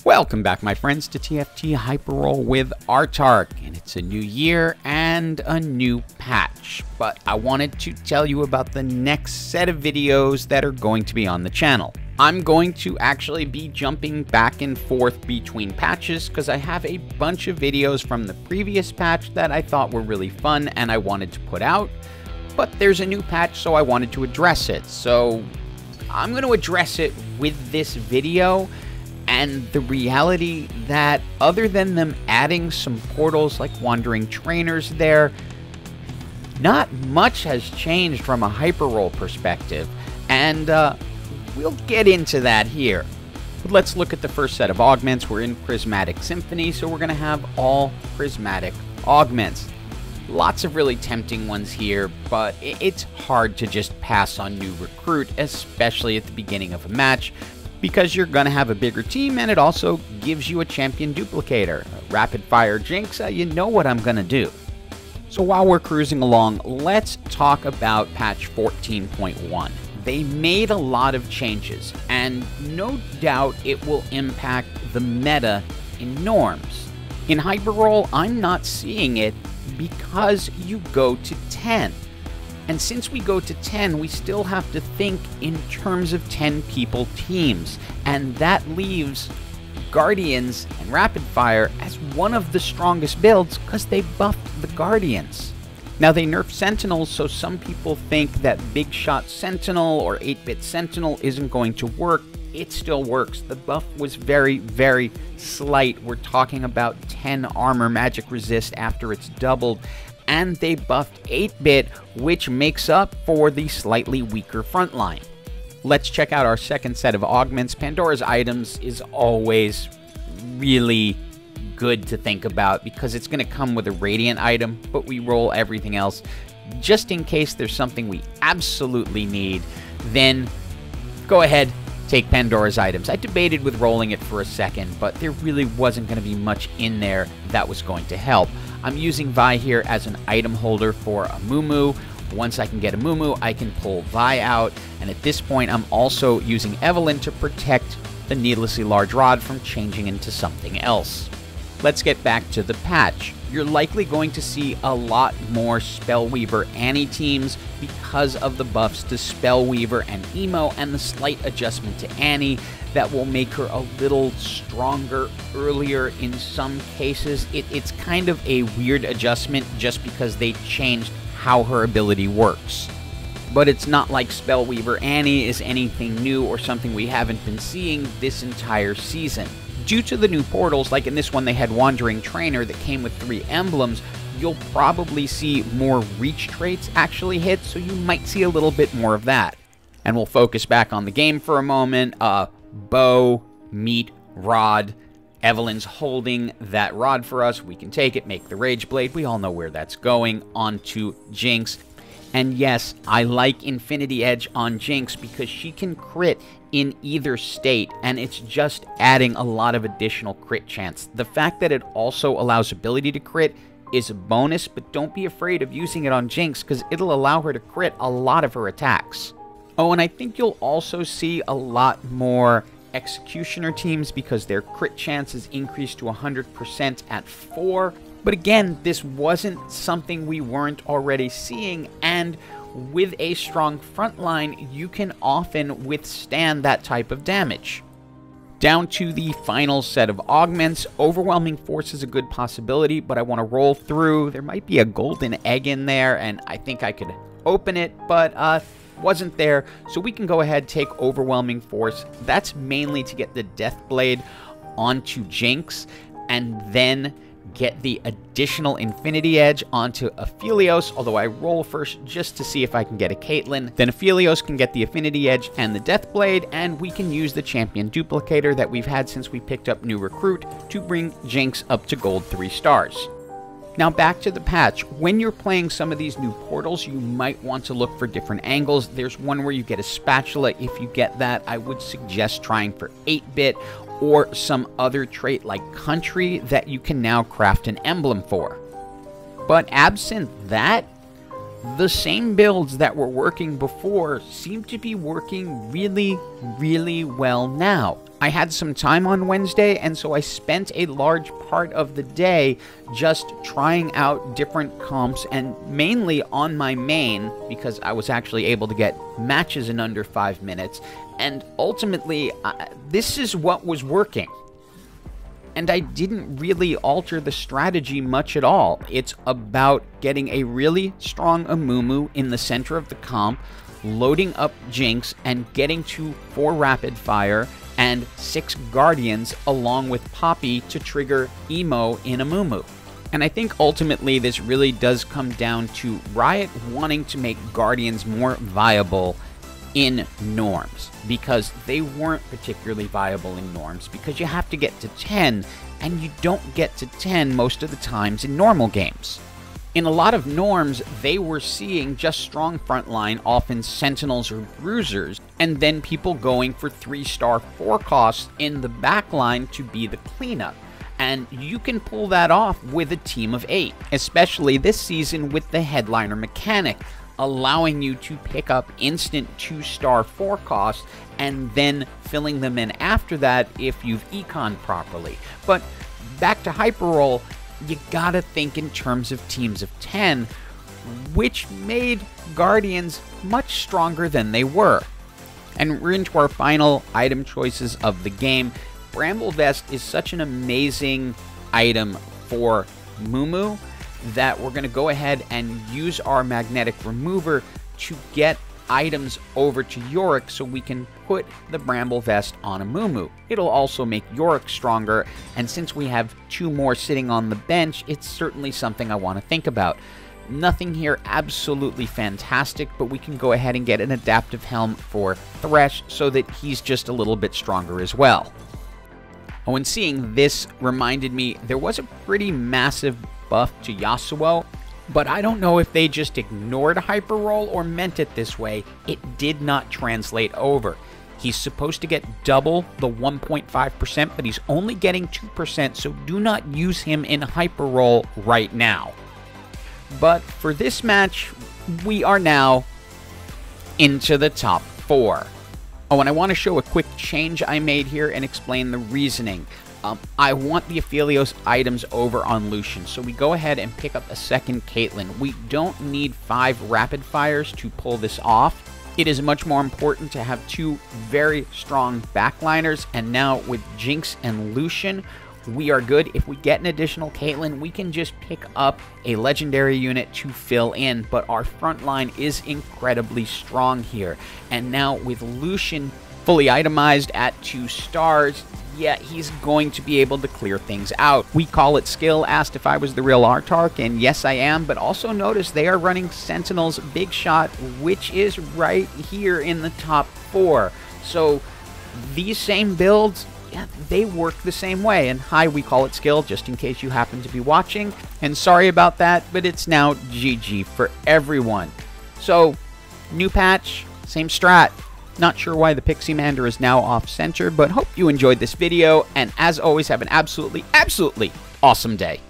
Welcome back, my friends, to TFT Hyper Roll with Autarch, and it's a new year and a new patch. But I wanted to tell you about the next set of videos that are going to be on the channel. I'm going to actually be jumping back and forth between patches because I have a bunch of videos from the previous patch that I thought were really fun and I wanted to put out. But there's a new patch, so I wanted to address it. So I'm going to address it with this video. And the reality that other than them adding some portals like wandering trainers there, not much has changed from a hyper roll perspective. And we'll get into that here. But let's look at the first set of augments. We're in Prismatic Symphony, so we're going to have all Prismatic augments. Lots of really tempting ones here, but it's hard to just pass on new recruit, especially at the beginning of a match, because you're going to have a bigger team, and it also gives you a champion duplicator. Rapid fire Jinx, you know what I'm going to do. So while we're cruising along, let's talk about patch 14.1. They made a lot of changes, and no doubt it will impact the meta in norms. In Hyperroll, I'm not seeing it because you go to 10. And since we go to 10, we still have to think in terms of 10 people teams. And that leaves Guardians and Rapid Fire as one of the strongest builds because they buffed the Guardians. Now they nerfed Sentinels, so some people think that Big Shot Sentinel or 8-bit Sentinel isn't going to work. It still works. The buff was very, very slight. We're talking about 10 armor magic resist after it's doubled. And they buffed 8-bit, which makes up for the slightly weaker frontline. Let's check out our second set of augments. Pandora's items is always really good to think about because it's going to come with a radiant item, but we roll everything else just in case there's something we absolutely need. Then go ahead, take Pandora's items. I debated with rolling it for a second, but there really wasn't going to be much in there that was going to help. I'm using Vi here as an item holder for a Moo. Once I can get a Moo, I can pull Vi out, and at this point I'm also using Evelyn to protect the needlessly large rod from changing into something else. Let's get back to the patch. You're likely going to see a lot more Spellweaver Annie teams because of the buffs to Spellweaver and Emo and the slight adjustment to Annie that will make her a little stronger earlier in some cases. It's kind of a weird adjustment just because they changed how her ability works. But it's not like Spellweaver Annie is anything new or something we haven't been seeing this entire season. Due to the new portals, like in this one they had Wandering Trainer that came with 3 emblems, you'll probably see more reach traits actually hit, so you might see a little bit more of that. And we'll focus back on the game for a moment. Bow, meat, rod. Evelyn's holding that rod for us. We can take it, make the Rage Blade. We all know where that's going. Onto Jinx. And yes, I like Infinity Edge on Jinx because she can crit in either state, and it's just adding a lot of additional crit chance. The fact that it also allows ability to crit is a bonus, but don't be afraid of using it on Jinx because it'll allow her to crit a lot of her attacks. Oh, and I think you'll also see a lot more Executioner teams because their crit chance is increased to 100% at 4. But again, this wasn't something we weren't already seeing, and with a strong frontline, you can often withstand that type of damage. Down to the final set of augments. Overwhelming Force is a good possibility, but I want to roll through. There might be a golden egg in there, and I think I could open it, but wasn't there, so we can go ahead, take Overwhelming Force. That's mainly to get the Death Blade onto Jinx, and then get the additional Infinity Edge onto Aphelios, although I roll first just to see if I can get a Caitlyn. Then Aphelios can get the Affinity Edge and the Death Blade, and we can use the Champion Duplicator that we've had since we picked up New Recruit to bring Jinx up to Gold 3 stars. Now back to the patch. When you're playing some of these new portals, you might want to look for different angles. There's one where you get a spatula. If you get that, I would suggest trying for 8-bit or some other trait like Country that you can now craft an emblem for. But absent that, the same builds that were working before seem to be working really, really well now. I had some time on Wednesday, and so I spent a large part of the day just trying out different comps, and mainly on my main, because I was actually able to get matches in under 5 minutes, and ultimately, this is what was working. And I didn't really alter the strategy much at all. It's about getting a really strong Amumu in the center of the comp, loading up Jinx, and getting to 4 rapid fire and 6 Guardians along with Poppy to trigger Emo in Amumu. And I think ultimately this really does come down to Riot wanting to make Guardians more viable in norms, because they weren't particularly viable in norms, because you have to get to 10, and you don't get to 10 most of the times in normal games. In a lot of norms, they were seeing just strong frontline, often Sentinels or Bruisers, and then people going for 3-star 4 costs in the backline to be the cleanup. And you can pull that off with a team of 8, especially this season with the headliner mechanic, allowing you to pick up instant 2-star 4 costs and then filling them in after that if you've econned properly. But back to Hyperroll, you gotta think in terms of teams of 10, which made Guardians much stronger than they were. And we're into our final item choices of the game. Bramble Vest is such an amazing item for Mumu that we're going to go ahead and use our magnetic remover to get items over to Yorick so we can put the Bramble Vest on a Mumu. It'll also make Yorick stronger, and since we have 2 more sitting on the bench, it's certainly something I want to think about. Nothing here absolutely fantastic, but we can go ahead and get an adaptive helm for Thresh so that he's just a little bit stronger as well. When seeing this reminded me, there was a pretty massive buff to Yasuo, but I don't know if they just ignored Hyperroll or meant it this way. It did not translate over. He's supposed to get double the 1.5%, but he's only getting 2%, so do not use him in Hyperroll right now. But for this match, we are now into the top 4. Oh, and I want to show a quick change I made here and explain the reasoning. I want the Aphelios items over on Lucian, so we go ahead and pick up a second Caitlyn. We don't need 5 rapid fires to pull this off. It is much more important to have 2 very strong backliners, and now with Jinx and Lucian, we are good. If we get an additional Caitlyn, we can just pick up a legendary unit to fill in, but our front line is incredibly strong here. And now with Lucian fully itemized at 2 stars, yeah, he's going to be able to clear things out. We call it skill. Asked if I was the real Autarch, and yes I am, but also notice they are running Sentinels Big Shot, which is right here in the top 4. So these same builds, yeah, they work the same way. And hi, we call it skill, just in case you happen to be watching. And sorry about that, but it's now GG for everyone. So, new patch, same strat. Not sure why the Pixie Mander is now off-center, but hope you enjoyed this video. And as always, have an absolutely, absolutely awesome day.